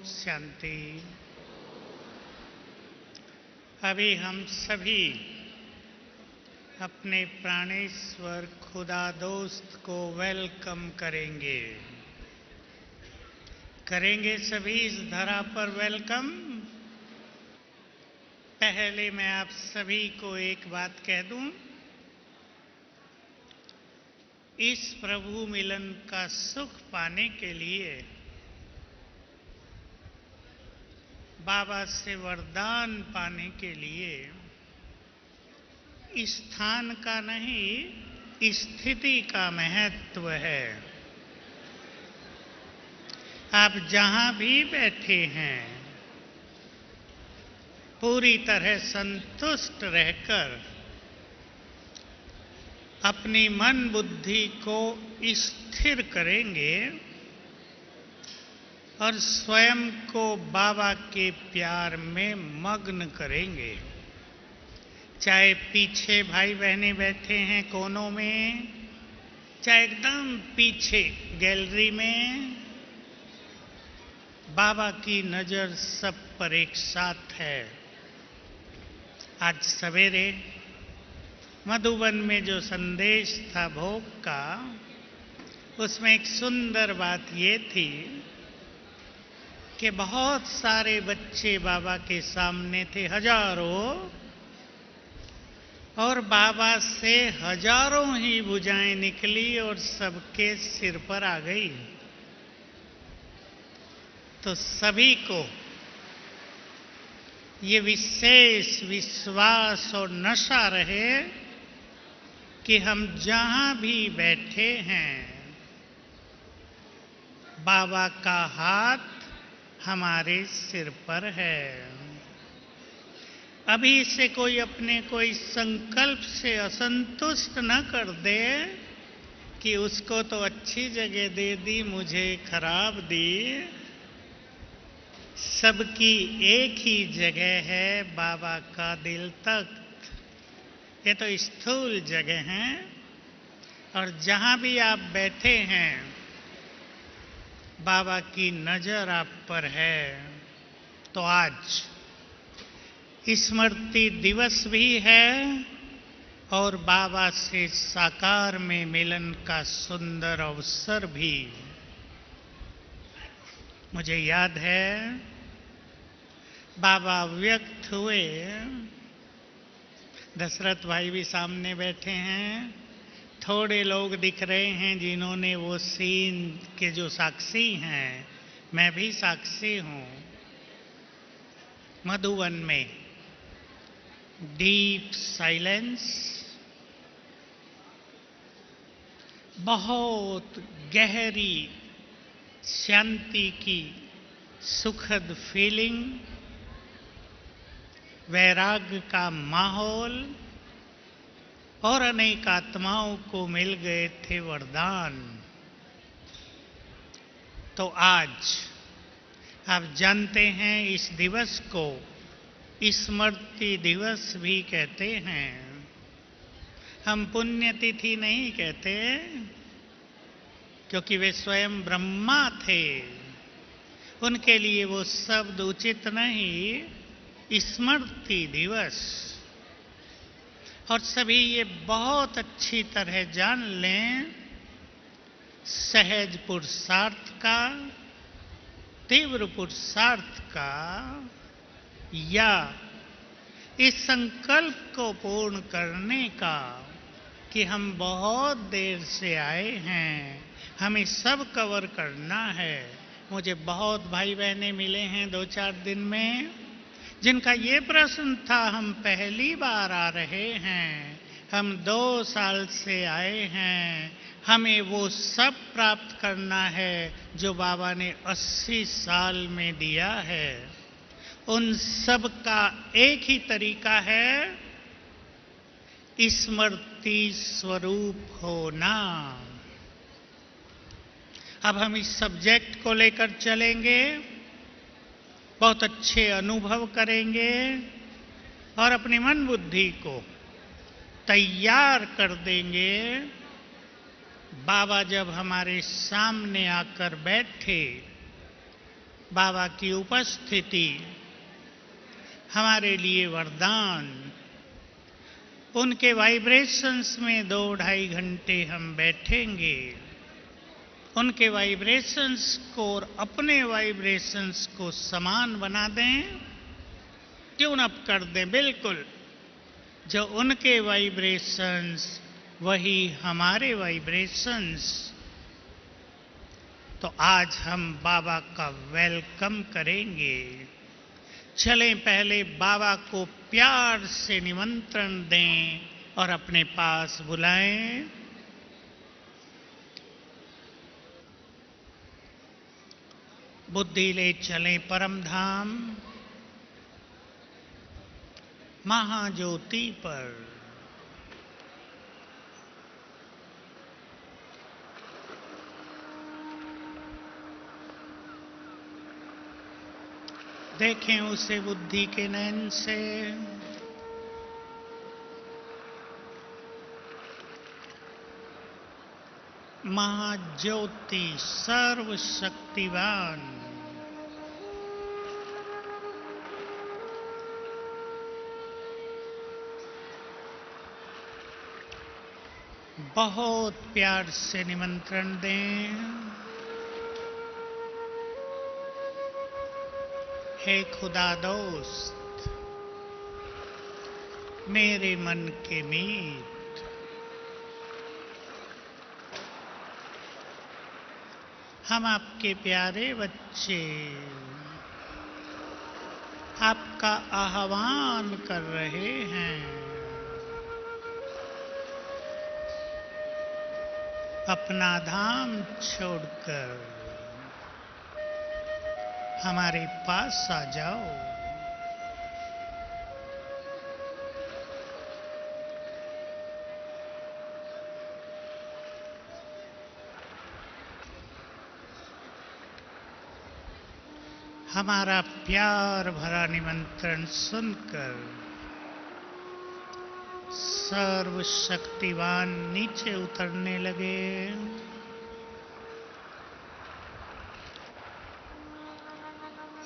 शांति। अभी हम सभी अपने प्राणेश्वर खुदा दोस्त को वेलकम करेंगे। सभी इस धरा पर वेलकम। पहले मैं आप सभी को एक बात कह दूं, इस प्रभु मिलन का सुख पाने के लिए बाबा से वरदान पाने के लिए स्थान का नहीं, स्थिति का महत्व है। आप जहां भी बैठे हैं, पूरी तरह संतुष्ट रहकर अपनी मन बुद्धि को स्थिर करेंगे और स्वयं को बाबा के प्यार में मग्न करेंगे। चाहे पीछे भाई बहनें बैठे हैं कोनों में, चाहे एकदम पीछे गैलरी में, बाबा की नजर सब पर एक साथ है। आज सवेरे मधुबन में जो संदेश था भोग का, उसमें एक सुंदर बात ये थी कि बहुत सारे बच्चे बाबा के सामने थे, हजारों, और बाबा से हजारों ही भुजाएं निकली और सबके सिर पर आ गई। तो सभी को ये विशेष विश्वास और नशा रहे कि हम जहां भी बैठे हैं, बाबा का हाथ हमारे सिर पर है। अभी से कोई अपने कोई संकल्प से असंतुष्ट न कर दे कि उसको तो अच्छी जगह दे दी, मुझे खराब दी। सबकी एक ही जगह है, बाबा का दिल तक। ये तो स्थूल जगह है, और जहां भी आप बैठे हैं, बाबा की नजर आप पर है। तो आज स्मृति दिवस भी है और बाबा से साकार में मिलन का सुंदर अवसर भी। मुझे याद है बाबा व्यक्त हुए, दशरथ भाई भी सामने बैठे हैं। थोड़े लोग दिख रहे हैं जिन्होंने वो सीन के जो साक्षी हैं, मैं भी साक्षी हूं। मधुबन में डीप साइलेंस, बहुत गहरी शांति की सुखद फीलिंग, वैराग्य का माहौल, और अनेक आत्माओं को मिल गए थे वरदान। तो आज आप जानते हैं इस दिवस को स्मृति दिवस भी कहते हैं। हम पुण्यतिथि नहीं कहते, क्योंकि वे स्वयं ब्रह्मा थे, उनके लिए वो शब्द उचित नहीं। स्मृति दिवस। और सभी ये बहुत अच्छी तरह जान लें, सहज पुरुषार्थ का, तीव्र पुरुषार्थ का, या इस संकल्प को पूर्ण करने का कि हम बहुत देर से आए हैं, हमें सब कवर करना है। मुझे बहुत भाई बहनें मिले हैं 2-4 दिन में, जिनका ये प्रश्न था, हम पहली बार आ रहे हैं, हम 2 साल से आए हैं, हमें वो सब प्राप्त करना है जो बाबा ने 80 साल में दिया है। उन सब का एक ही तरीका है, स्मृति स्वरूप होना। अब हम इस सब्जेक्ट को लेकर चलेंगे, बहुत अच्छे अनुभव करेंगे और अपनी मन बुद्धि को तैयार कर देंगे। बाबा जब हमारे सामने आकर बैठे बाबा की उपस्थिति हमारे लिए वरदान। उनके वाइब्रेशंस में 2-2.5 घंटे हम बैठेंगे। उनके वाइब्रेशंस को और अपने वाइब्रेशंस को समान बना दें, ट्यून अप कर दें। बिल्कुल जो उनके वाइब्रेशंस वही हमारे वाइब्रेशंस। तो आज हम बाबा का वेलकम करेंगे। चलें पहले बाबा को प्यार से निमंत्रण दें और अपने पास बुलाएं। बुद्धि ले चलें परम धाम महाज्योति पर। देखें उसे बुद्धि के नयन से। महाज्योति सर्वशक्तिवान, बहुत प्यार से निमंत्रण दें। हे खुदा दोस्त, मेरे मन के मीत, हम आपके प्यारे बच्चे आपका आह्वान कर रहे हैं। अपना धाम छोड़कर हमारे पास आ जाओ। हमारा प्यार भरा निमंत्रण सुनकर सर्वशक्तिवान नीचे उतरने लगे।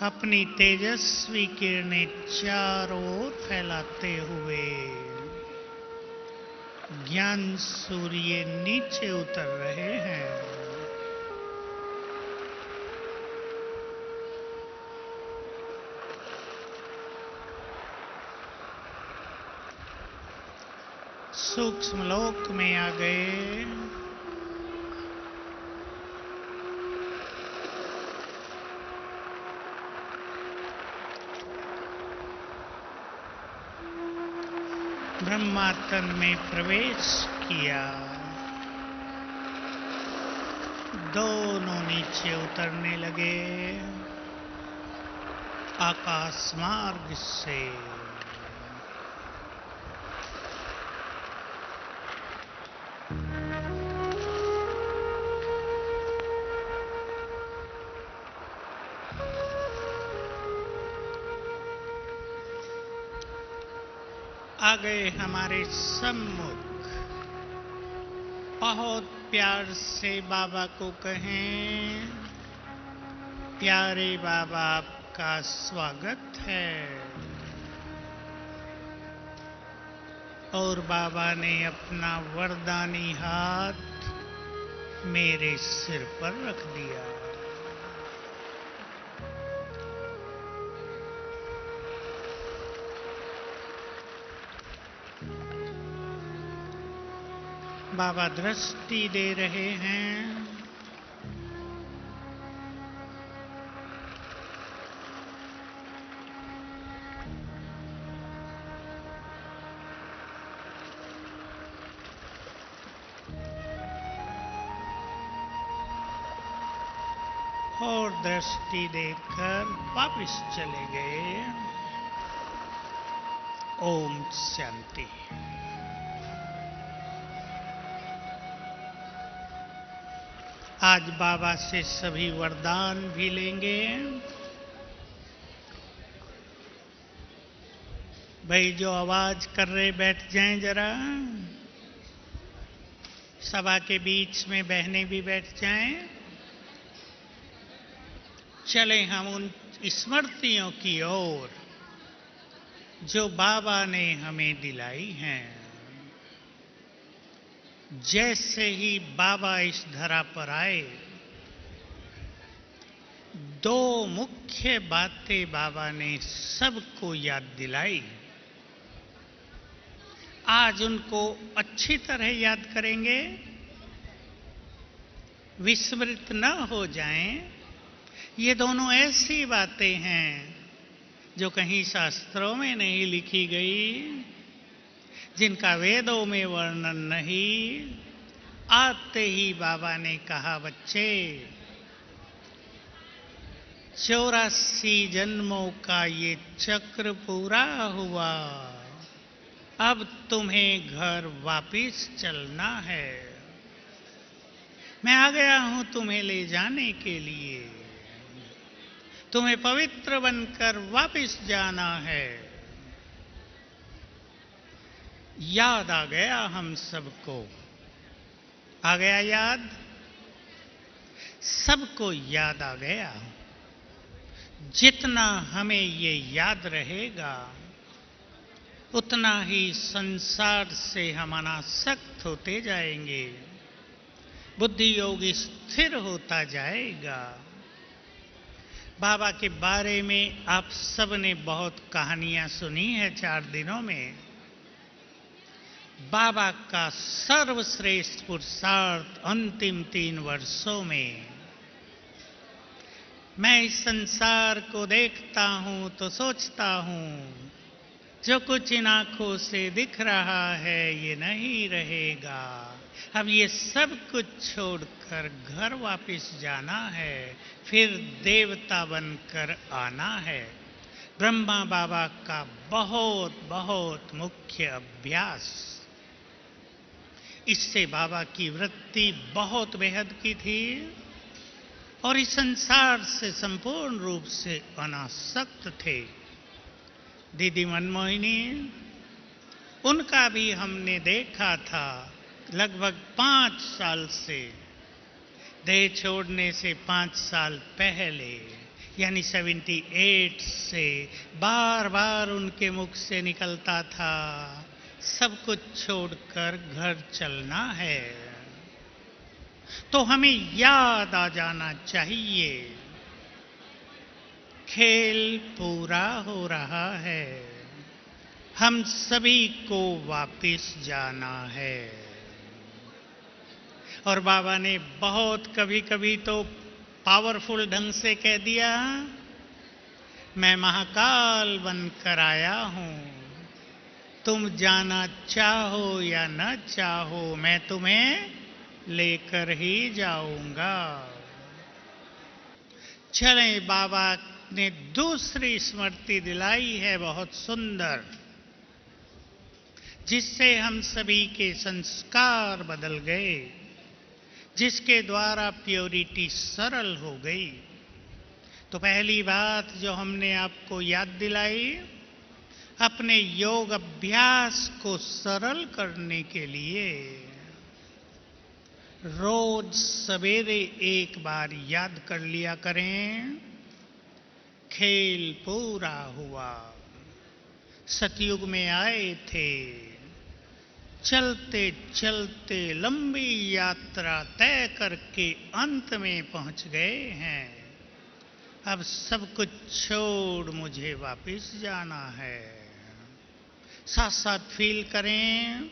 अपनी तेजस्वी किरणें चारों ओर फैलाते हुए ज्ञान सूर्य नीचे उतर रहे हैं। सूक्ष्म लोक में आ गए। ब्रह्मातन में प्रवेश किया। दोनों नीचे उतरने लगे आकाश मार्ग से। आ गए हमारे सम्मुख। बहुत प्यार से बाबा को कहें, प्यारे बाबा आपका स्वागत है। और बाबा ने अपना वरदानी हाथ मेरे सिर पर रख दिया। बाबा दृष्टि दे रहे हैं। और दृष्टि देकर वापस चले गए। ओम शांति। आज बाबा से सभी वरदान भी लेंगे। भाई जो आवाज कर रहे बैठ जाएं जरा। सभा के बीच में बहनें भी बैठ जाएं। चले हम उन स्मृतियों की ओर जो बाबा ने हमें दिलाई हैं। जैसे ही बाबा इस धरा पर आए, दो मुख्य बातें बाबा ने सबको याद दिलाई। आज उनको अच्छी तरह याद करेंगे, विस्मृत न हो जाएं। ये दोनों ऐसी बातें हैं जो कहीं शास्त्रों में नहीं लिखी गई, जिनका वेदों में वर्णन नहीं। आते ही बाबा ने कहा, बच्चे 84 जन्मों का ये चक्र पूरा हुआ, अब तुम्हें घर वापिस चलना है। मैं आ गया हूं तुम्हें ले जाने के लिए। तुम्हें पवित्र बनकर वापिस जाना है। याद आ गया हम सबको, आ गया याद, सबको याद आ गया। जितना हमें ये याद रहेगा, उतना ही संसार से हम अनासक्त होते जाएंगे, बुद्धि योग स्थिर होता जाएगा। बाबा के बारे में आप सब ने बहुत कहानियां सुनी है 4 दिनों में। बाबा का सर्वश्रेष्ठ पुरुषार्थ अंतिम 3 वर्षों में। मैं इस संसार को देखता हूं तो सोचता हूं, जो कुछ इन आंखों से दिख रहा है ये नहीं रहेगा। अब ये सब कुछ छोड़कर घर वापस जाना है, फिर देवता बनकर आना है। ब्रह्मा बाबा का बहुत बहुत मुख्य अभ्यास। इससे बाबा की वृत्ति बहुत बेहद की थी और इस संसार से संपूर्ण रूप से अनासक्त थे। दीदी मनमोहिनी, उनका भी हमने देखा था लगभग 5 साल से, देह छोड़ने से 5 साल पहले, यानी 78 से बार बार उनके मुख से निकलता था, सब कुछ छोड़कर घर चलना है। तो हमें याद आ जाना चाहिए, खेल पूरा हो रहा है, हम सभी को वापिस जाना है। और बाबा ने बहुत कभी कभी तो पावरफुल ढंग से कह दिया, मैं महाकाल बनकर आया हूं, तुम जाना चाहो या न चाहो मैं तुम्हें लेकर ही जाऊंगा। चलें, बाबा ने दूसरी स्मृति दिलाई है बहुत सुंदर, जिससे हम सभी के संस्कार बदल गए, जिसके द्वारा प्योरिटी सरल हो गई। तो पहली बात जो हमने आपको याद दिलाई, अपने योग अभ्यास को सरल करने के लिए रोज सवेरे एक बार याद कर लिया करें, खेल पूरा हुआ। सतयुग में आए थे, चलते चलते लंबी यात्रा तय करके अंत में पहुंच गए हैं। अब सब कुछ छोड़ मुझे वापस जाना है। साथ साथ फील करें,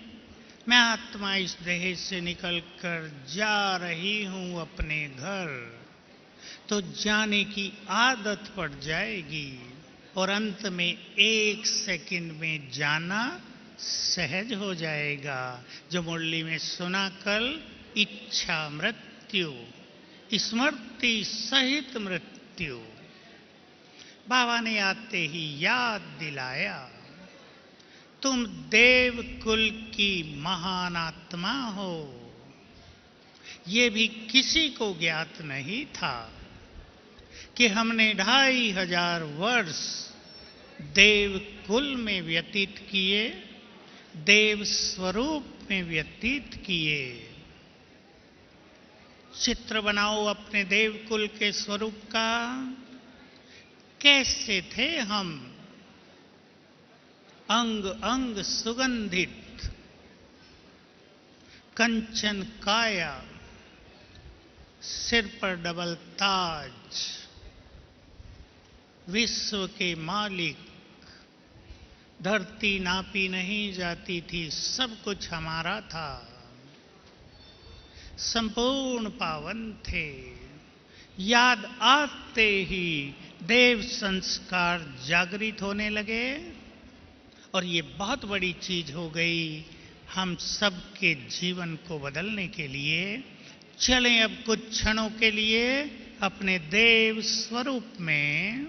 मैं आत्मा इस देह से निकलकर जा रही हूं अपने घर। तो जाने की आदत पड़ जाएगी और अंत में 1 सेकंड में जाना सहज हो जाएगा। जो मुरली में सुना कल, इच्छा मृत्यु, स्मृति सहित मृत्यु, बाबा ने आते ही याद दिलाया, तुम देव कुल की महान आत्मा हो। ये भी किसी को ज्ञात नहीं था कि हमने 2500 वर्ष देव कुल में व्यतीत किए, देव स्वरूप में व्यतीत किए। चित्र बनाओ अपने देव कुल के स्वरूप का कैसे थे हम, अंग अंग सुगंधित, कंचन काया, सिर पर डबल ताज, विश्व के मालिक, धरती नापी नहीं जाती थी, सब कुछ हमारा था, संपूर्ण पावन थे। याद आते ही देव संस्कार जागृत होने लगे और ये बहुत बड़ी चीज हो गई हम सबके जीवन को बदलने के लिए। चलें अब कुछ क्षणों के लिए अपने देव स्वरूप में,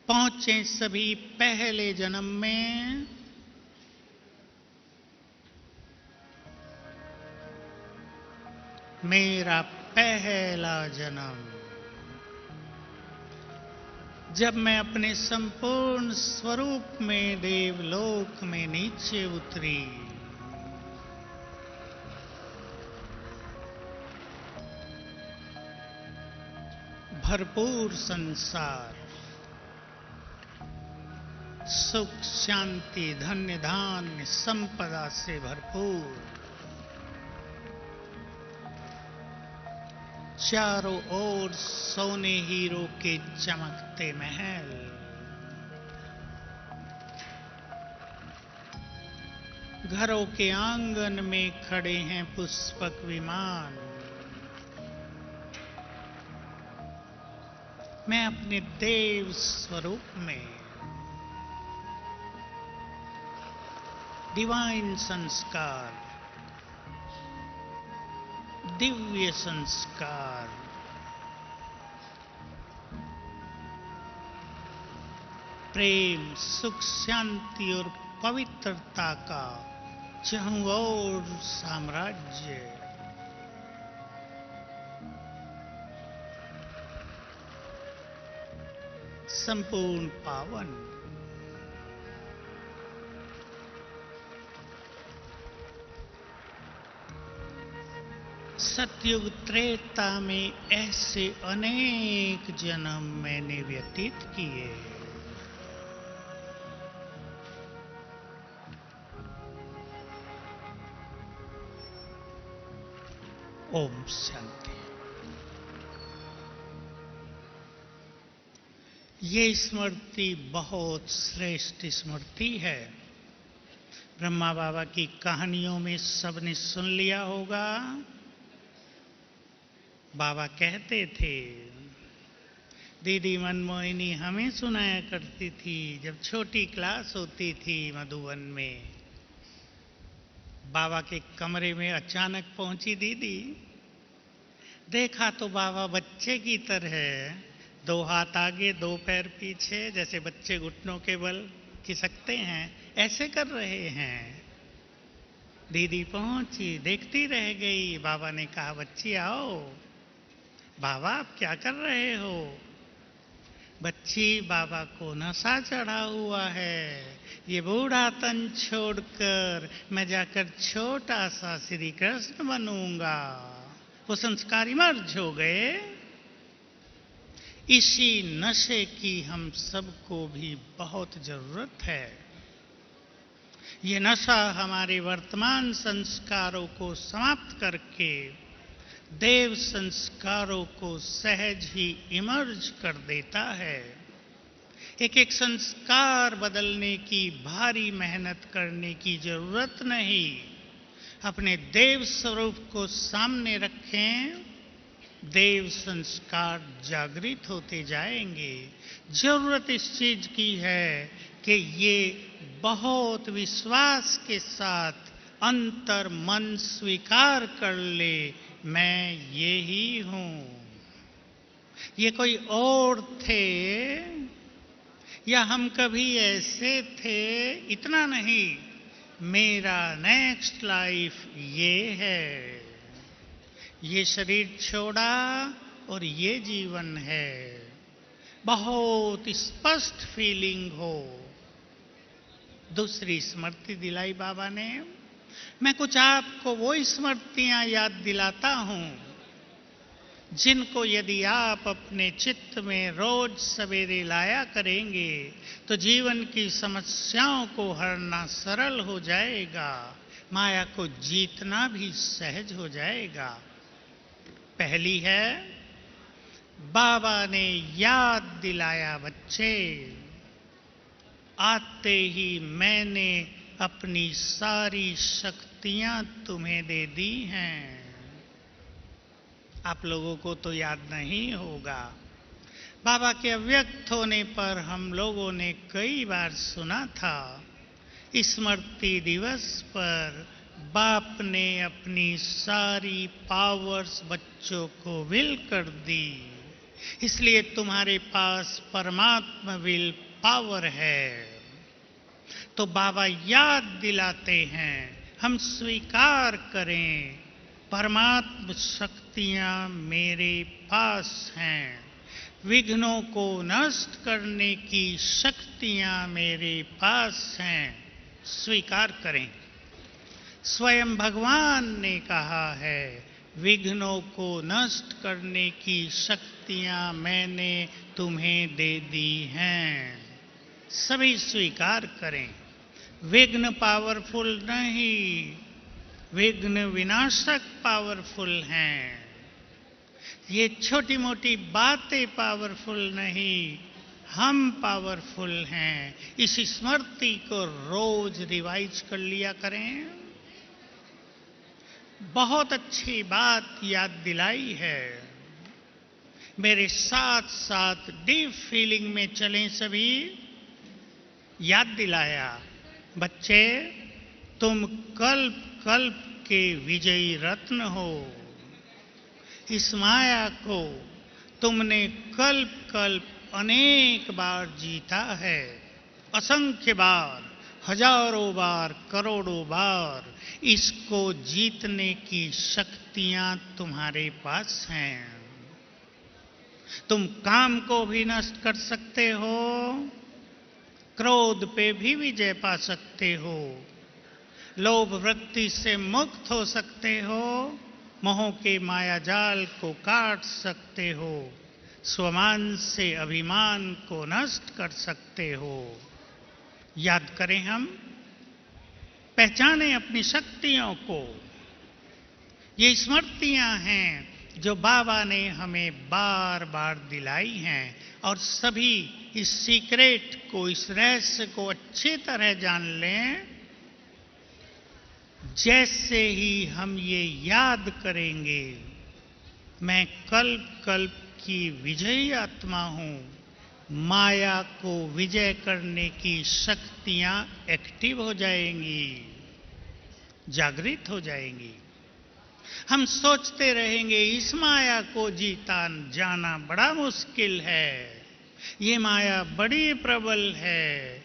पहुंचे सभी पहले जन्म में। मेरा पहला जन्म, जब मैं अपने संपूर्ण स्वरूप में देवलोक में नीचे उतरी। भरपूर संसार, सुख शांति धन्य धान्य संपदा से भरपूर, चारों ओर सोने हीरो के चमकते महल, घरों के आंगन में खड़े हैं पुष्पक विमान। मैं अपने देव स्वरूप में, डिवाइन संस्कार, दिव्य संस्कार, प्रेम सुख शांति और पवित्रता का चारों ओर साम्राज्य, संपूर्ण पावन। सतयुग त्रेता में ऐसे अनेक जन्म मैंने व्यतीत किए। ओम शांति। ये स्मृति बहुत श्रेष्ठ स्मृति है। ब्रह्मा बाबा की कहानियों में सबने सुन लिया होगा। बाबा कहते थे, दीदी मनमोहिनी हमें सुनाया करती थी जब छोटी क्लास होती थी मधुबन में। बाबा के कमरे में अचानक पहुंची दीदी, देखा तो बाबा बच्चे की तरह, दो हाथ आगे दो पैर पीछे, जैसे बच्चे घुटनों के बल खिसकते हैं, ऐसे कर रहे हैं। दीदी पहुंची, देखती रह गई। बाबा ने कहा, बच्ची आओ। बाबा आप क्या कर रहे हो? बच्ची, बाबा को नशा चढ़ा हुआ है। ये बूढ़ा तन छोड़कर मैं जाकर छोटा सा श्री कृष्ण बनूंगा। वो संस्कारी मर्ज हो गए। इसी नशे की हम सबको भी बहुत जरूरत है। ये नशा हमारे वर्तमान संस्कारों को समाप्त करके देव संस्कारों को सहज ही इमर्ज कर देता है। एक एक संस्कार बदलने की भारी मेहनत करने की जरूरत नहीं। अपने देव स्वरूप को सामने रखें, देव संस्कार जागृत होते जाएंगे। जरूरत इस चीज की है कि ये बहुत विश्वास के साथ अंतर मन स्वीकार कर ले, मैं ये ही हूं। ये कोई और थे या हम कभी ऐसे थे, इतना नहीं। मेरा नेक्स्ट लाइफ ये है। ये शरीर छोड़ा और ये जीवन है। बहुत स्पष्ट फीलिंग हो। दूसरी स्मृति दिलाई बाबा ने। मैं कुछ आपको वो स्मृतियां याद दिलाता हूं जिनको यदि आप अपने चित्त में रोज सवेरे लाया करेंगे तो जीवन की समस्याओं को हरना सरल हो जाएगा, माया को जीतना भी सहज हो जाएगा। पहली है, बाबा ने याद दिलाया बच्चे, आते ही मैंने अपनी सारी शक्तियां तुम्हें दे दी हैं। आप लोगों को तो याद नहीं होगा, बाबा के अव्यक्त होने पर हम लोगों ने कई बार सुना था, स्मृति दिवस पर बाप ने अपनी सारी पावर्स बच्चों को विल कर दी, इसलिए तुम्हारे पास परमात्मा विल पावर है। तो बाबा याद दिलाते हैं, हम स्वीकार करें, परमात्म शक्तियां मेरे पास हैं, विघ्नों को नष्ट करने की शक्तियां मेरे पास हैं, स्वीकार करें। स्वयं भगवान ने कहा है, विघ्नों को नष्ट करने की शक्तियां मैंने तुम्हें दे दी हैं। सभी स्वीकार करें, विघ्न पावरफुल नहीं, विघ्न विनाशक पावरफुल हैं। ये छोटी मोटी बातें पावरफुल नहीं, हम पावरफुल हैं। इस स्मृति को रोज रिवाइज कर लिया करें। बहुत अच्छी बात याद दिलाई है, मेरे साथ साथ डीप फीलिंग में चलें सभी। याद दिलाया, बच्चे तुम कल्प कल्प के विजयी रत्न हो, इस माया को तुमने कल्प कल्प अनेक बार जीता है, असंख्य बार, हजारों बार, करोड़ों बार। इसको जीतने की शक्तियां तुम्हारे पास हैं। तुम काम को भी नष्ट कर सकते हो, क्रोध पे भी विजय पा सकते हो, लोभ वृत्ति से मुक्त हो सकते हो, मोह के मायाजाल को काट सकते हो, स्वमान से अभिमान को नष्ट कर सकते हो। याद करें, हम पहचानें अपनी शक्तियों को। ये स्मृतियां हैं जो बाबा ने हमें बार बार दिलाई हैं, और सभी इस सीक्रेट को, इस रहस्य को अच्छी तरह जान लें। जैसे ही हम ये याद करेंगे, मैं कल्प कल्प की विजयी आत्मा हूं, माया को विजय करने की शक्तियां एक्टिव हो जाएंगी, जागृत हो जाएंगी। हम सोचते रहेंगे इस माया को जीता जाना बड़ा मुश्किल है, ये माया बड़ी प्रबल है,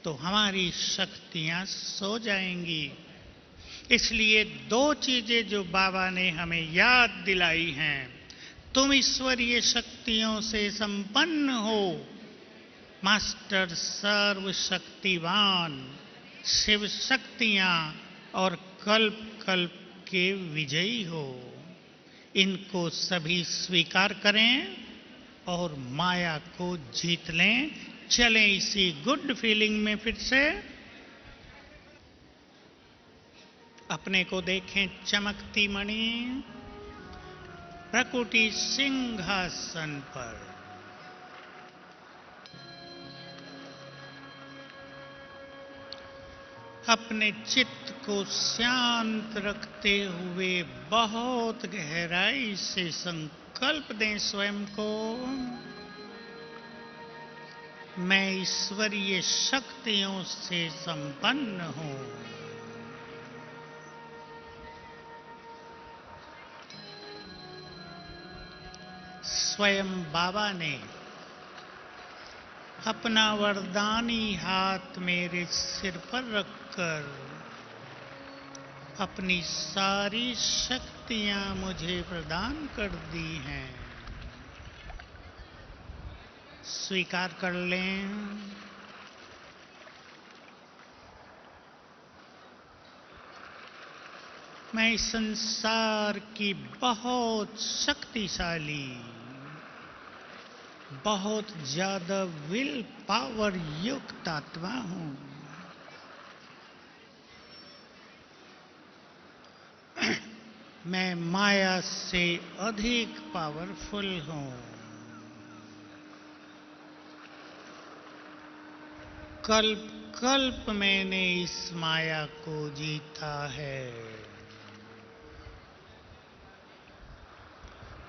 तो हमारी शक्तियां सो जाएंगी। इसलिए दो चीजें जो बाबा ने हमें याद दिलाई हैं, तुम ईश्वरीय शक्तियों से संपन्न हो, मास्टर सर्वशक्तिवान, शिव शक्तियां और कल्प कल्प के विजयी हो। इनको सभी स्वीकार करें और माया को जीत लें। चलें इसी गुड फीलिंग में फिर से। अपने को देखें चमकती मणि, प्रकृति सिंहासन पर। अपने चित्त को शांत रखते हुए बहुत गहराई से संकल्प दें स्वयं को, मैं ईश्वरीय शक्तियों से संपन्न हूं। स्वयं बाबा ने अपना वरदानी हाथ मेरे सिर पर रखकर अपनी सारी शक्तियां मुझे प्रदान कर दी हैं। स्वीकार कर लें। मैं इस संसार की बहुत शक्तिशाली, बहुत ज्यादा विल पावर युक्त आत्मा हूं। मैं माया से अधिक पावरफुल हूं। कल्प कल्प मैंने इस माया को जीता है।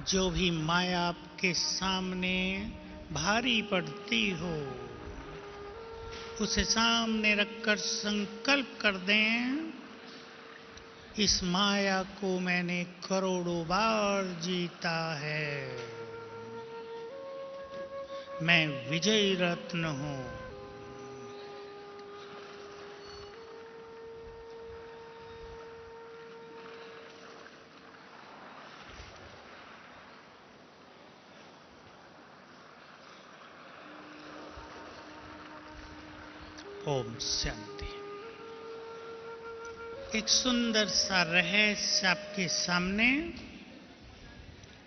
जो भी माया आपके सामने भारी पड़ती हो, उसे सामने रखकर संकल्प कर दें, इस माया को मैंने करोड़ों बार जीता है। मैं विजयी रत्न हूं। ओम शांति। एक सुंदर सा रहस्य आपके सामने।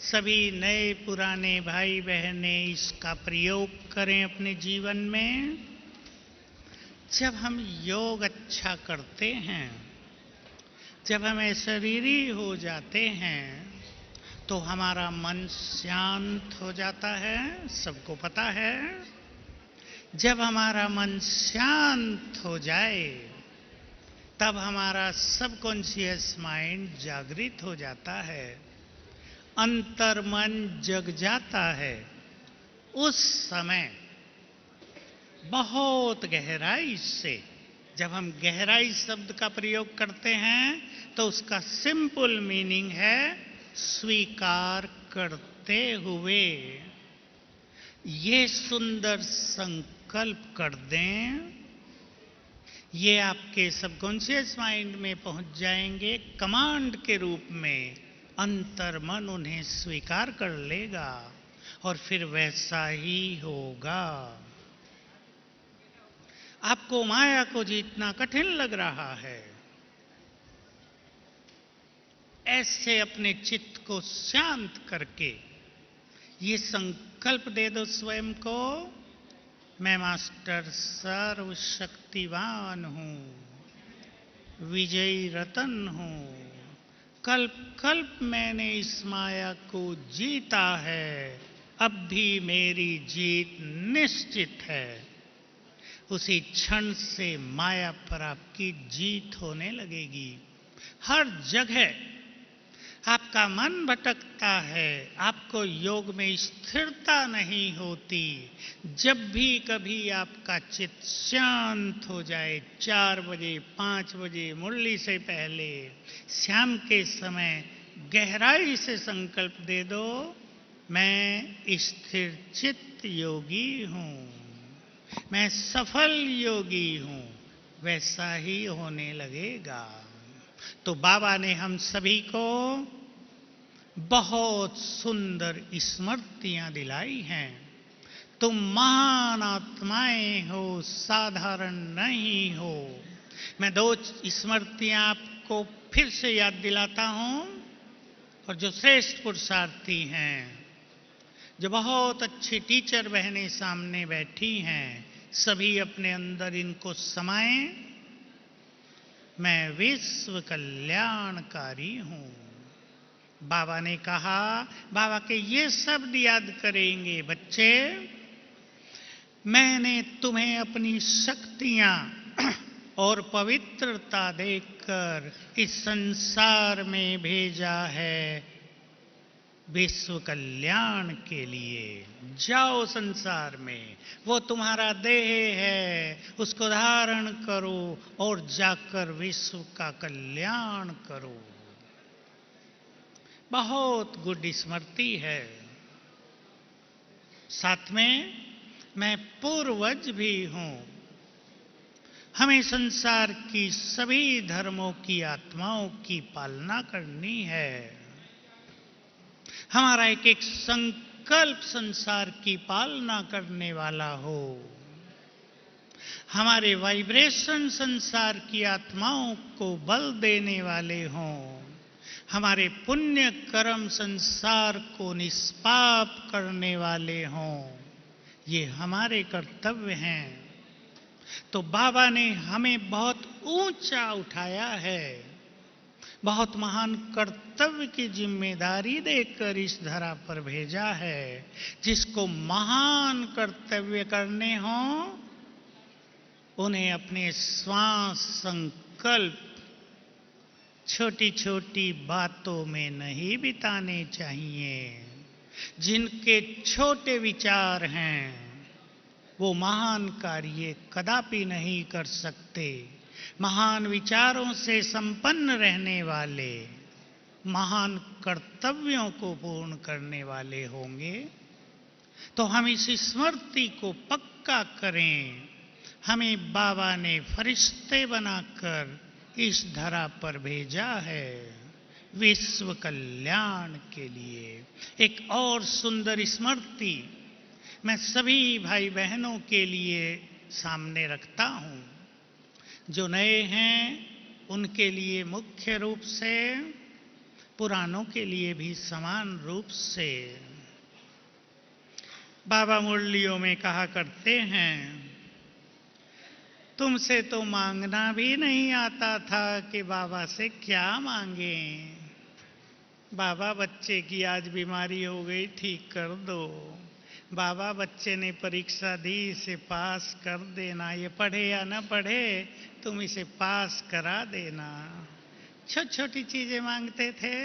सभी नए पुराने भाई बहनें इसका प्रयोग करें अपने जीवन में। जब हम योग अच्छा करते हैं, जब हमें शरीरी हो जाते हैं, तो हमारा मन शांत हो जाता है। सबको पता है, जब हमारा मन शांत हो जाए, तब हमारा सबकॉन्शियस माइंड जागृत हो जाता है, अंतर मन जग जाता है। उस समय बहुत गहराई से, जब हम गहराई शब्द का प्रयोग करते हैं, तो उसका सिंपल मीनिंग है स्वीकार करते हुए। ये सुंदर संकल्प कर दें, ये आपके सबकॉन्शियस माइंड में पहुंच जाएंगे कमांड के रूप में। अंतर मन उन्हें स्वीकार कर लेगा और फिर वैसा ही होगा। आपको माया को जीतना कठिन लग रहा है, ऐसे अपने चित्त को शांत करके ये संकल्प दे दो स्वयं को, मैं मास्टर सर्वशक्तिवान हूं, विजयी रतन हूं। कल्प कल्प मैंने इस माया को जीता है, अब भी मेरी जीत निश्चित है। उसी क्षण से माया पर आपकी जीत होने लगेगी। हर जगह आपका मन भटकता है, आपको योग में स्थिरता नहीं होती। जब भी कभी आपका चित्त शांत हो जाए, 4 बजे 5 बजे मुरली से पहले शाम के समय गहराई से संकल्प दे दो, मैं स्थिर चित्त योगी हूं, मैं सफल योगी हूं। वैसा ही होने लगेगा। तो बाबा ने हम सभी को बहुत सुंदर स्मृतियां दिलाई हैं। तुम महान आत्माएं हो, साधारण नहीं हो। मैं 2 स्मृतियां आपको फिर से याद दिलाता हूं, और जो श्रेष्ठ पुरुषार्थी हैं, जो बहुत अच्छी टीचर बहनें सामने बैठी हैं, सभी अपने अंदर इनको समाएं। मैं विश्व कल्याणकारी हूं। बाबा ने कहा, बाबा के ये शब्द याद करेंगे, बच्चे, मैंने तुम्हें अपनी शक्तियां और पवित्रता देकर इस संसार में भेजा है विश्व कल्याण के लिए। जाओ संसार में, वो तुम्हारा देह है, उसको धारण करो और जाकर विश्व का कल्याण करो। बहुत गुड स्मृति है। साथ में मैं पूर्वज भी हूं। हमें संसार की सभी धर्मों की आत्माओं की पालना करनी है। हमारा एक एक संकल्प संसार की पालना करने वाला हो। हमारे वाइब्रेशन संसार की आत्माओं को बल देने वाले हों। हमारे पुण्य कर्म संसार को निष्पाप करने वाले हों, ये हमारे कर्तव्य हैं। तो बाबा ने हमें बहुत ऊंचा उठाया है, बहुत महान कर्तव्य की जिम्मेदारी देकर इस धरा पर भेजा है। जिसको महान कर्तव्य करने हों, उन्हें अपने श्वास संकल्प छोटी छोटी बातों में नहीं बिताने चाहिए। जिनके छोटे विचार हैं, वो महान कार्य कदापि नहीं कर सकते। महान विचारों से संपन्न रहने वाले महान कर्तव्यों को पूर्ण करने वाले होंगे। तो हम इस स्मृति को पक्का करें। हमें बाबा ने फरिश्ते बनाकर इस धरा पर भेजा है विश्व कल्याण के लिए। एक और सुंदर स्मृति मैं सभी भाई बहनों के लिए सामने रखता हूं। जो नए हैं उनके लिए मुख्य रूप से, पुरानों के लिए भी समान रूप से। बाबा मुरलियों में कहा करते हैं, तुमसे तो मांगना भी नहीं आता था कि बाबा से क्या मांगे। बाबा बच्चे की आज बीमारी हो गई, ठीक कर दो। बाबा बच्चे ने परीक्षा दी, इसे पास कर देना। ये पढ़े या ना पढ़े, तुम इसे पास करा देना। छोटी छोटी चीजें मांगते थे,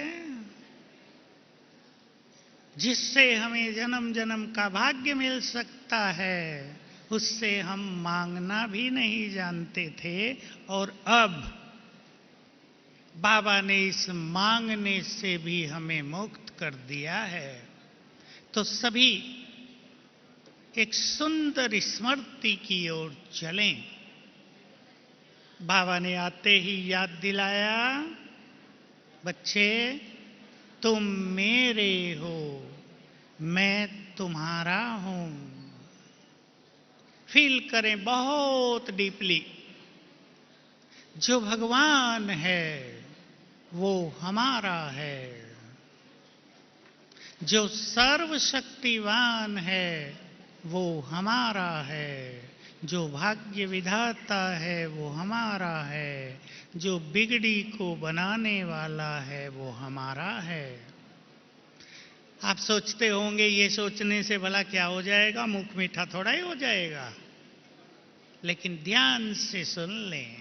जिससे हमें जन्म जन्म का भाग्य मिल सकता है, उससे हम मांगना भी नहीं जानते थे। और अब बाबा ने इस मांगने से भी हमें मुक्त कर दिया है। तो सभी एक सुंदर स्मृति की ओर चलें। बाबा ने आते ही याद दिलाया, बच्चे तुम मेरे हो, मैं तुम्हारा हूं। फील करें बहुत डीपली, जो भगवान है वो हमारा है। जो सर्वशक्तिवान है वो हमारा है। जो भाग्य विधाता है वो हमारा है। जो बिगड़ी को बनाने वाला है वो हमारा है। आप सोचते होंगे ये सोचने से भला क्या हो जाएगा, मुख मीठा थोड़ा ही हो जाएगा। लेकिन ध्यान से सुन लें,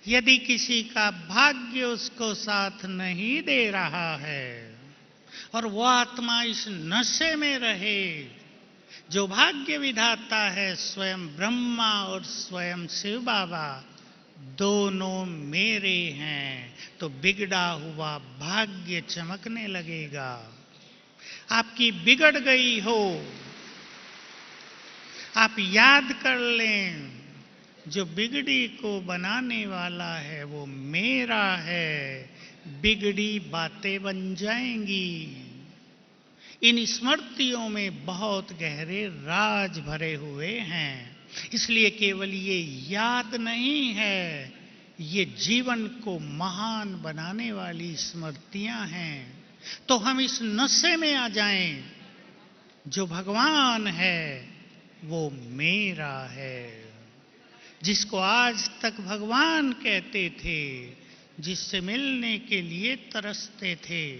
यदि किसी का भाग्य उसको साथ नहीं दे रहा है और वो आत्मा इस नशे में रहे, जो भाग्य विधाता है स्वयं ब्रह्मा और स्वयं शिव बाबा दोनों मेरे हैं, तो बिगड़ा हुआ भाग्य चमकने लगेगा। आपकी बिगड़ गई हो, आप याद कर लें, जो बिगड़ी को बनाने वाला है वो मेरा है। बिगड़ी बातें बन जाएंगी। इन स्मृतियों में बहुत गहरे राज भरे हुए हैं। इसलिए केवल ये याद नहीं है, ये जीवन को महान बनाने वाली स्मृतियां हैं। तो हम इस नशे में आ जाएं, जो भगवान है वो मेरा है। जिसको आज तक भगवान कहते थे, जिससे मिलने के लिए तरसते थे,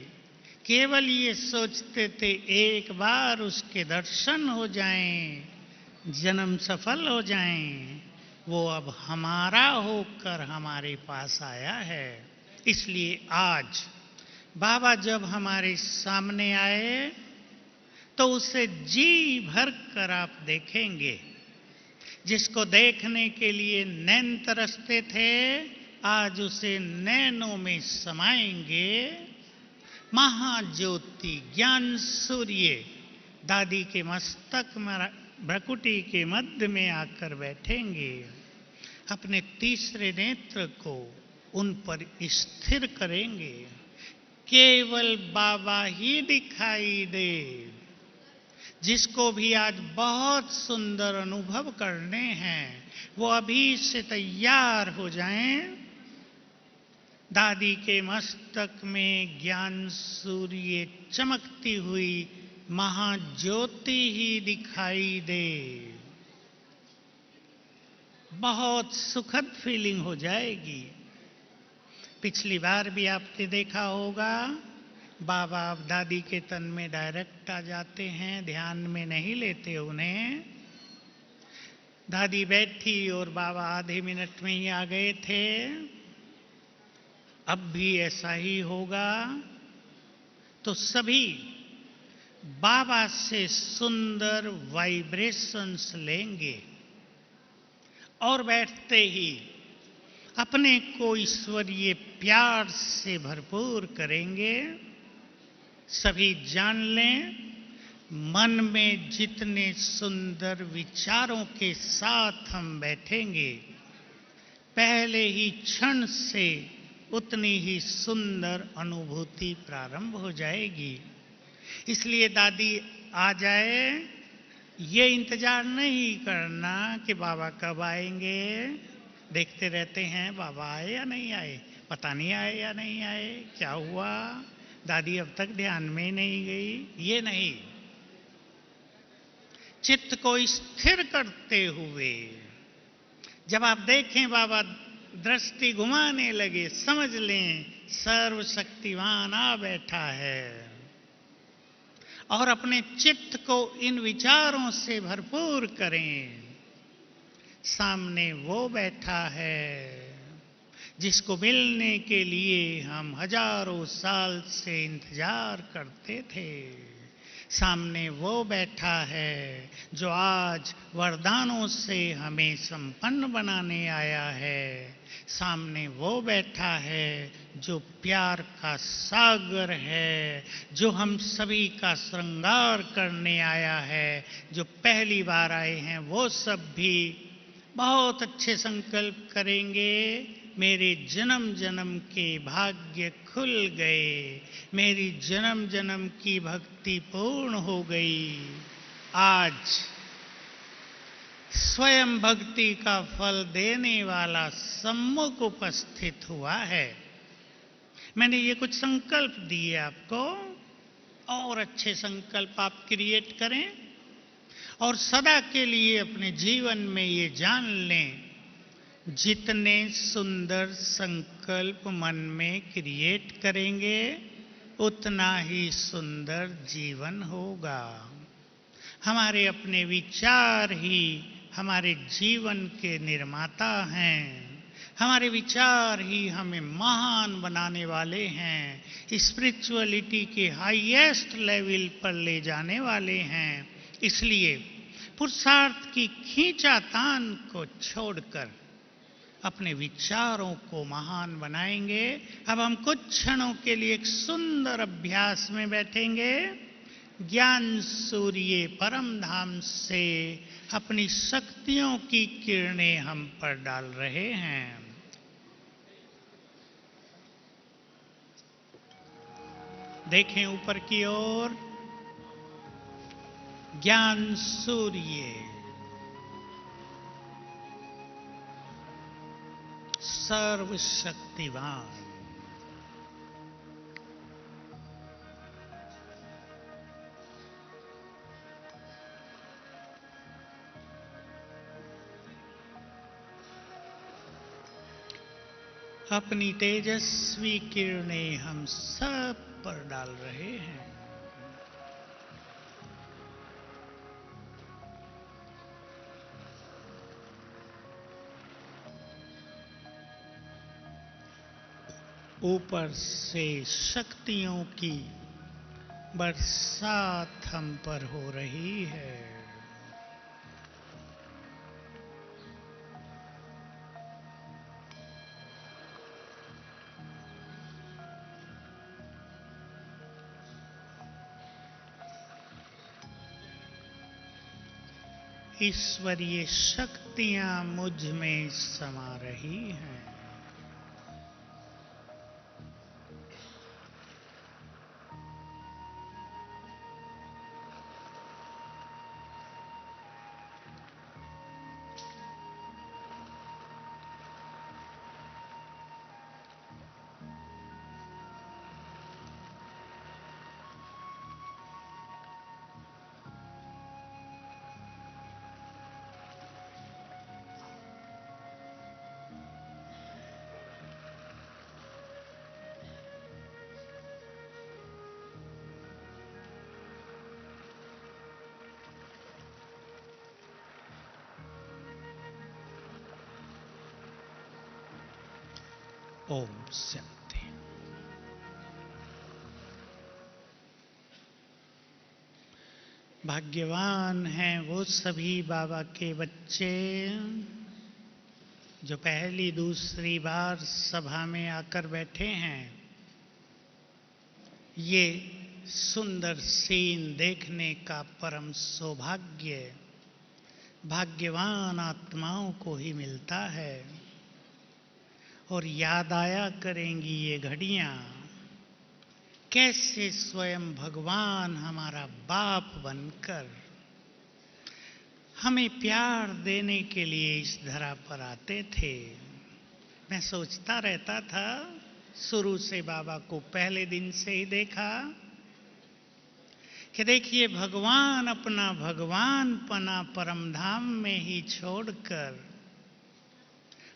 केवल ये सोचते थे एक बार उसके दर्शन हो जाएं, जन्म सफल हो जाएं, वो अब हमारा होकर हमारे पास आया है। इसलिए आज बाबा जब हमारे सामने आए तो उसे जी भर कर आप देखेंगे। जिसको देखने के लिए नैन तरसते थे, आज उसे नैनों में समाएंगे। महाज्योति ज्ञान सूर्य दादी के मस्तक में भ्रकुटी के मध्य में आकर बैठेंगे। अपने तीसरे नेत्र को उन पर स्थिर करेंगे। केवल बाबा ही दिखाई दे। जिसको भी आज बहुत सुंदर अनुभव करने हैं, वो अभी से तैयार हो जाएं। दादी के मस्तक में ज्ञान सूर्य चमकती हुई महाज्योति ही दिखाई दे। बहुत सुखद फीलिंग हो जाएगी। पिछली बार भी आपने देखा होगा, बाबा अब दादी के तन में डायरेक्ट आ जाते हैं, ध्यान में नहीं लेते उन्हें। दादी बैठी और बाबा आधे मिनट में ही आ गए थे। अब भी ऐसा ही होगा। तो सभी बाबा से सुंदर वाइब्रेशंस लेंगे और बैठते ही अपने को ईश्वरीय प्यार से भरपूर करेंगे। सभी जान लें, मन में जितने सुंदर विचारों के साथ हम बैठेंगे, पहले ही क्षण से उतनी ही सुंदर अनुभूति प्रारंभ हो जाएगी। इसलिए दादी आ जाए, ये इंतजार नहीं करना कि बाबा कब आएंगे। देखते रहते हैं बाबा आए या नहीं आए, पता नहीं आए या नहीं आए, क्या हुआ, दादी अब तक ध्यान में नहीं गई। ये नहीं, चित्त को स्थिर करते हुए जब आप देखें बाबा दृष्टि घुमाने लगे, समझ लें सर्वशक्तिमान आ बैठा है। और अपने चित्त को इन विचारों से भरपूर करें। सामने वो बैठा है जिसको मिलने के लिए हम हजारों साल से इंतजार करते थे। सामने वो बैठा है जो आज वरदानों से हमें संपन्न बनाने आया है। सामने वो बैठा है जो प्यार का सागर है, जो हम सभी का श्रृंगार करने आया है। जो पहली बार आए हैं वो सब भी बहुत अच्छे संकल्प करेंगे। मेरे जन्म जन्म के भाग्य खुल गए, मेरी जन्म जन्म की भक्ति पूर्ण हो गई। आज स्वयं भक्ति का फल देने वाला सम्मुख उपस्थित हुआ है। मैंने ये कुछ संकल्प दिए आपको, और अच्छे संकल्प आप क्रिएट करें और सदा के लिए अपने जीवन में ये जान लें, जितने सुंदर संकल्प मन में क्रिएट करेंगे उतना ही सुंदर जीवन होगा। हमारे अपने विचार ही हमारे जीवन के निर्माता हैं। हमारे विचार ही हमें महान बनाने वाले हैं, स्पिरिचुअलिटी के हाईएस्ट लेवल पर ले जाने वाले हैं। इसलिए पुरुषार्थ की खींचातान को छोड़कर अपने विचारों को महान बनाएंगे। अब हम कुछ क्षणों के लिए एक सुंदर अभ्यास में बैठेंगे। ज्ञान सूर्य परम धाम से अपनी शक्तियों की किरणें हम पर डाल रहे हैं। देखें ऊपर की ओर, ज्ञान सूर्य सर्वशक्तिवान, अपनी तेजस्वी किरणें हम सब पर डाल रहे हैं। ऊपर से शक्तियों की बरसात हम पर हो रही है। ईश्वरीय शक्तियां मुझ में समा रही हैं। ओम शांति। भाग्यवान हैं वो सभी बाबा के बच्चे जो पहली दूसरी बार सभा में आकर बैठे हैं। ये सुंदर सीन देखने का परम सौभाग्य भाग्यवान आत्माओं को ही मिलता है। और याद आया करेंगी ये घड़ियां, कैसे स्वयं भगवान हमारा बाप बनकर हमें प्यार देने के लिए इस धरा पर आते थे। मैं सोचता रहता था, शुरू से बाबा को पहले दिन से ही देखा कि देखिए भगवान अपना भगवानपना परम धाम में ही छोड़कर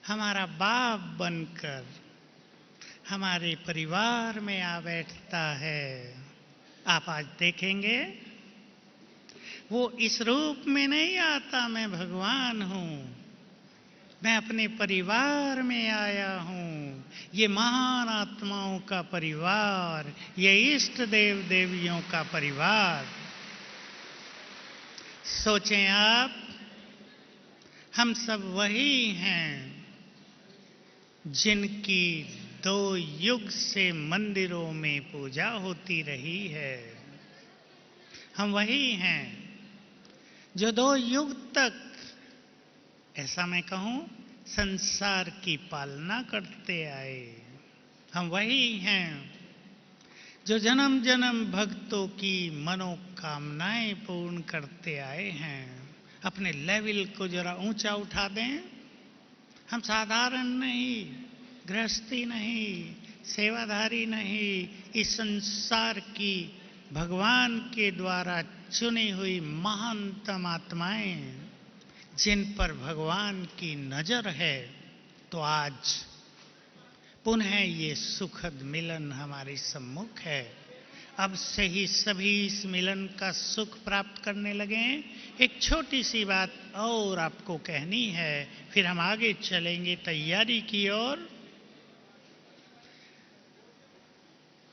हमारा बाप बनकर हमारे परिवार में आ बैठता है। आप आज देखेंगे वो इस रूप में नहीं आता मैं भगवान हूं, मैं अपने परिवार में आया हूं। ये महान आत्माओं का परिवार, ये इष्ट देव देवियों का परिवार। सोचें आप, हम सब वही हैं जिनकी 2 युग से मंदिरों में पूजा होती रही है। हम वही हैं जो 2 युग तक, ऐसा मैं कहूं, संसार की पालना करते आए। हम वही हैं जो जन्म जन्म भक्तों की मनोकामनाएं पूर्ण करते आए हैं। अपने लेवल को जरा ऊंचा उठा दें। हम साधारण नहीं, गृहस्थी नहीं, सेवाधारी नहीं, इस संसार की भगवान के द्वारा चुनी हुई महानतम आत्माएं जिन पर भगवान की नजर है। तो आज पुनः ये सुखद मिलन हमारे सम्मुख है। अब से ही सभी इस मिलन का सुख प्राप्त करने लगे। एक छोटी सी बात और आपको कहनी है, फिर हम आगे चलेंगे तैयारी की ओर।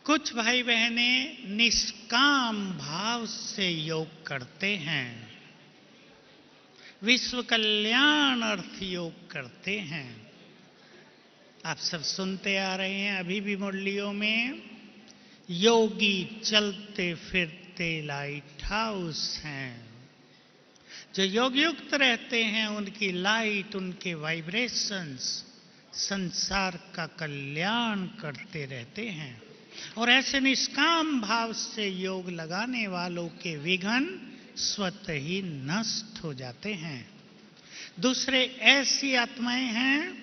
कुछ भाई बहनें निष्काम भाव से योग करते हैं, विश्व कल्याण अर्थ योग करते हैं। आप सब सुनते आ रहे हैं, अभी भी मुरलियों में योगी चलते फिरते लाइट हाउस हैं। जो योग युक्त रहते हैं उनकी लाइट, उनके वाइब्रेशंस संसार का कल्याण करते रहते हैं। और ऐसे निष्काम भाव से योग लगाने वालों के विघ्न स्वतः ही नष्ट हो जाते हैं। दूसरे ऐसी आत्माएं हैं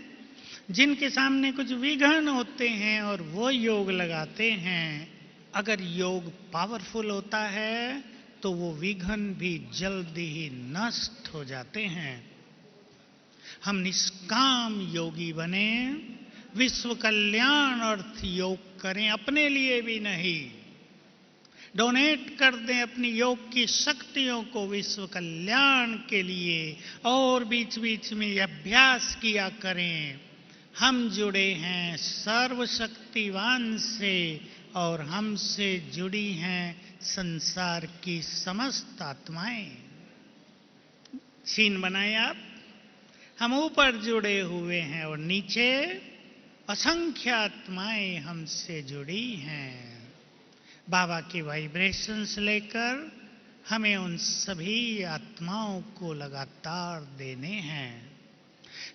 जिनके सामने कुछ विघ्न होते हैं और वो योग लगाते हैं। अगर योग पावरफुल होता है तो वो विघ्न भी जल्दी ही नष्ट हो जाते हैं। हम निष्काम योगी बने, विश्व कल्याण अर्थ योग करें, अपने लिए भी नहीं। डोनेट कर दें अपनी योग की शक्तियों को विश्व कल्याण के लिए, और बीच बीच में अभ्यास किया करें। हम जुड़े हैं सर्वशक्तिवान से और हमसे जुड़ी हैं संसार की समस्त आत्माएं। सीन बनाए आप, हम ऊपर जुड़े हुए हैं और नीचे असंख्य आत्माएं हमसे जुड़ी हैं। बाबा के वाइब्रेशंस लेकर हमें उन सभी आत्माओं को लगातार देने हैं।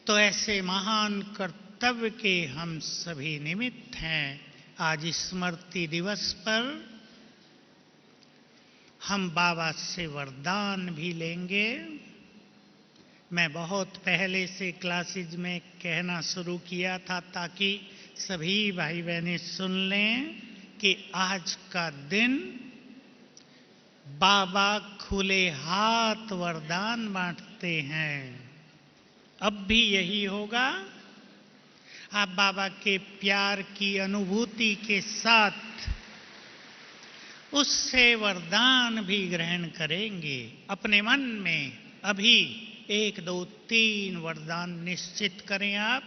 तो ऐसे महान कर्तव्य के हम सभी निमित्त हैं। आज स्मृति दिवस पर हम बाबा से वरदान भी लेंगे। मैं बहुत पहले से क्लासेज में कहना शुरू किया था ताकि सभी भाई बहनें सुन लें कि आज का दिन बाबा खुले हाथ वरदान बांटते हैं। अब भी यही होगा। आप बाबा के प्यार की अनुभूति के साथ उससे वरदान भी ग्रहण करेंगे। अपने मन में अभी 1, 2, 3 वरदान निश्चित करें आप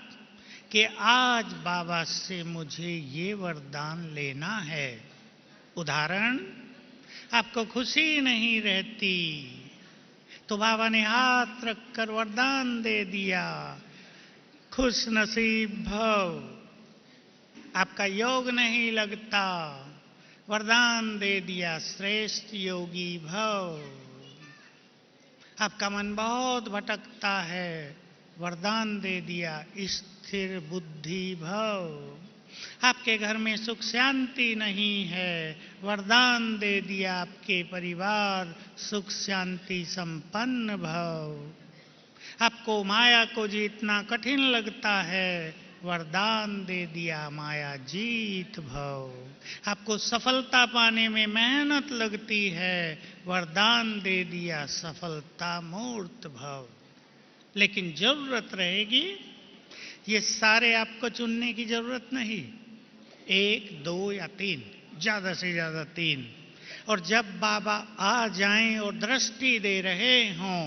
कि आज बाबा से मुझे ये वरदान लेना है। उदाहरण, आपको खुशी नहीं रहती तो बाबा ने हाथ रखकर वरदान दे दिया, खुश नसीब भव। आपका योग नहीं लगता, वरदान दे दिया, श्रेष्ठ योगी भव। आपका मन बहुत भटकता है, वरदान दे दिया, स्थिर बुद्धि भव। आपके घर में सुख शांति नहीं है, वरदान दे दिया, आपके परिवार सुख शांति संपन्न भव। आपको माया को जीतना कठिन लगता है, वरदान दे दिया, माया जीत भव। आपको सफलता पाने में मेहनत लगती है, वरदान दे दिया, सफलता मूर्त भव। लेकिन जरूरत रहेगी, ये सारे आपको चुनने की जरूरत नहीं, 1, 2 या 3, ज्यादा से ज्यादा 3। और जब बाबा आ जाएं और दृष्टि दे रहे हों,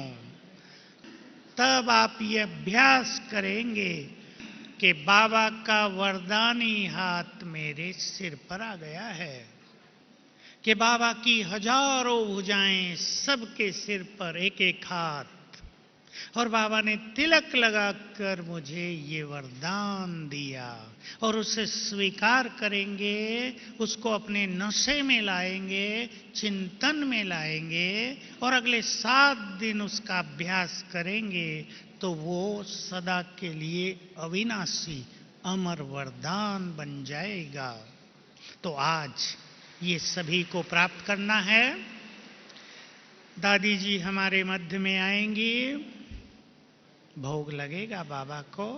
तब आप ये अभ्यास करेंगे कि बाबा का वरदानी हाथ मेरे सिर पर आ गया है, कि बाबा की हजारों भुजाएं सबके सिर पर एक एक हाथ, और बाबा ने तिलक लगाकर मुझे ये वरदान दिया। और उसे स्वीकार करेंगे, उसको अपने नशे में लाएंगे, चिंतन में लाएंगे, और अगले 7 दिन उसका अभ्यास करेंगे तो वो सदा के लिए अविनाशी अमर वरदान बन जाएगा। तो आज ये सभी को प्राप्त करना है। दादी जी हमारे मध्य में आएंगी, भोग लगेगा बाबा को,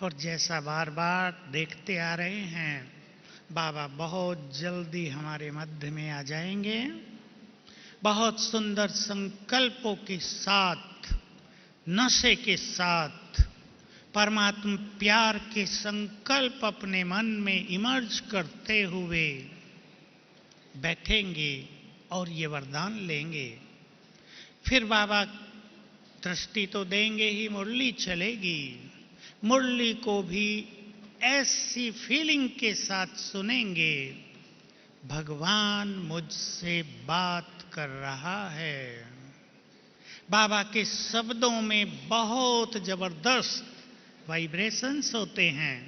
और जैसा बार बार देखते आ रहे हैं, बाबा बहुत जल्दी हमारे मध्य में आ जाएंगे। बहुत सुंदर संकल्पों के साथ, नशे के साथ, परमात्मा प्यार के संकल्प अपने मन में इमर्ज करते हुए बैठेंगे और ये वरदान लेंगे। फिर बाबा दृष्टि तो देंगे ही, मुरली चलेगी। मुरली को भी ऐसी फीलिंग के साथ सुनेंगे, भगवान मुझसे बात कर रहा है। बाबा के शब्दों में बहुत जबरदस्त वाइब्रेशंस होते हैं।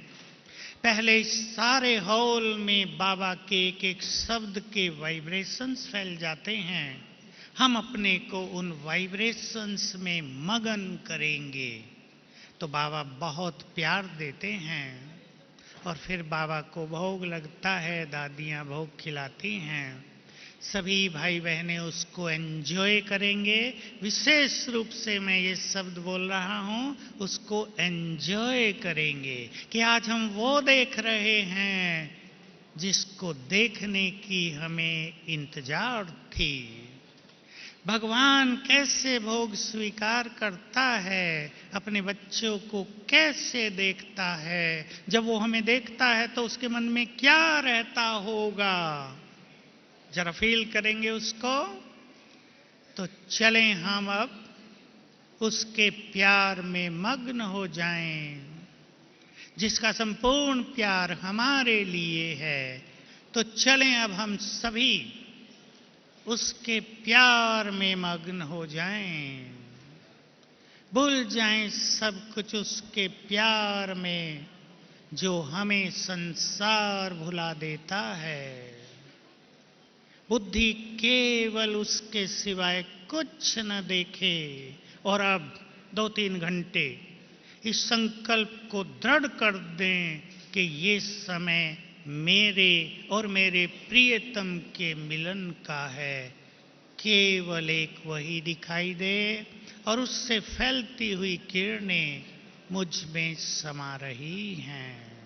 पहले इस सारे हॉल में बाबा के एक एक शब्द के वाइब्रेशंस फैल जाते हैं। हम अपने को उन वाइब्रेशंस में मगन करेंगे तो बाबा बहुत प्यार देते हैं। और फिर बाबा को भोग लगता है, दादियाँ भोग खिलाती हैं, सभी भाई बहनें उसको एंजॉय करेंगे। विशेष रूप से मैं ये शब्द बोल रहा हूँ, उसको एंजॉय करेंगे कि आज हम वो देख रहे हैं जिसको देखने की हमें इंतजार थी। भगवान कैसे भोग स्वीकार करता है, अपने बच्चों को कैसे देखता है, जब वो हमें देखता है तो उसके मन में क्या रहता होगा, जरा फील करेंगे उसको। तो चलें हम अब उसके प्यार में मग्न हो जाएं, जिसका संपूर्ण प्यार हमारे लिए है। तो चलें अब हम सभी उसके प्यार में मग्न हो जाएं, भूल जाएं सब कुछ उसके प्यार में, जो हमें संसार भुला देता है। बुद्धि केवल उसके सिवाय कुछ न देखे। और अब 2-3 घंटे इस संकल्प को दृढ़ कर दें कि ये समय मेरे और मेरे प्रियतम के मिलन का है। केवल एक वही दिखाई दे और उससे फैलती हुई किरणें मुझ में समा रही हैं।